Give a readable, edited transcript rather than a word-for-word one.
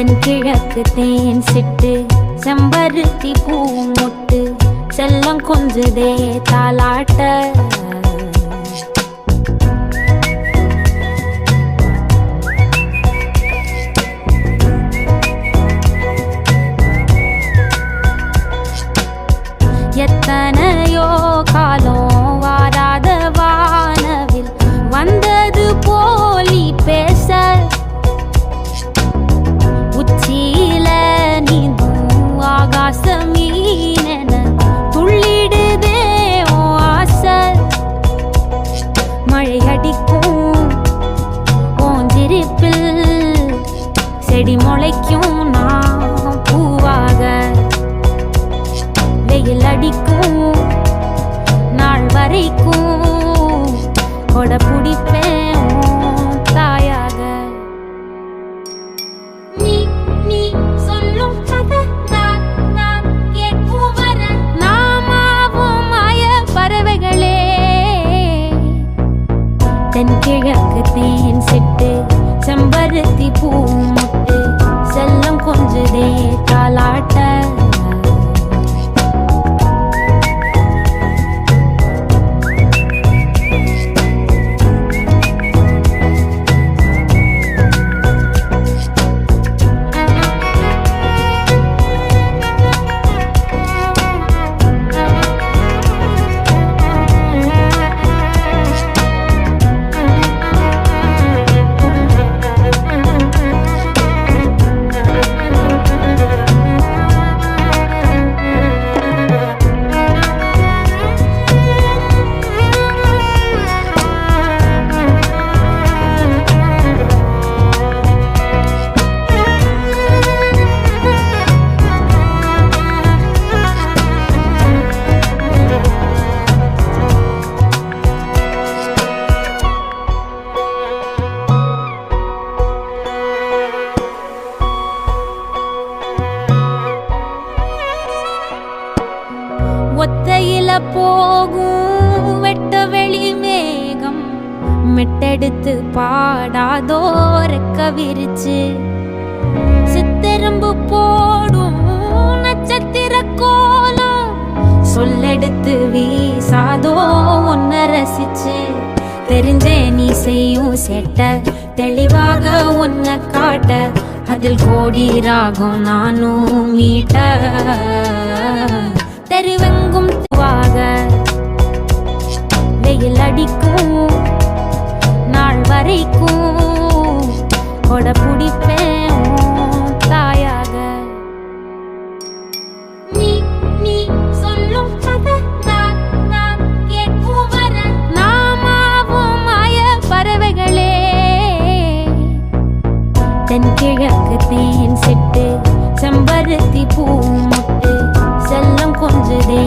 தென்கிழக்கு தேன் சிட்டு செம்பருத்தி பூ மொட்டு செல்லம் கொஞ்சுதே தாலாட்ட எத்தனையோ காலம் வாராத வானவில் வந்தது போலி பேச உச்சியில நீந்தும் ஆகாச மீனென துள்ளிடுதே ஓ ஆசை மழை அடிக்கும் ஓஞ்சிருப்பில் செடி முளைக்கும் நான் பூவாக வெயில் அடிக்கும் நாள் வரைக்கும் கொடை பிடிப்பேன் தாயாக நீ நீ சொல்லும் கதை நான் கேட்கும் வர நாமாவும் மாய பறவைகளே தென்கிழக்கு தேன் சிட்டு செம்பருத்தி பூ மொட்டு செல்லம் கொஞ்சுதே தாலாட்ட ஒத்தையில போகும் வெட்ட வெளி மேகம் மெட்டெடுத்து பாடாதோ ரெக்க விரிச்சு சித்தெரும்பு போடும் நட்சத்திர கோலம் சொல்லெடுத்து வீசாதோ உன்னை ரசிச்சு தெரிஞ்சே நீ செய்யும் சேட்ட தெளிவாக உன்னை காட்ட அதில் கோடி ராகம் நானும் மீட்ட தெருவெங்கும் துவாக வெயில் அடிக்கும் நாள் வரைக்கும் கொடை பிடிப்பேன் தாயாக நீ நீ சொல்லும் கதை நான் கேட்கும் வர நாமாவும் மாய பறவைகளே தென்கிழக்கு தேன் சிட்டு செம்பருத்தி பூ மொட்டு செல்லம் கொஞ்சுதே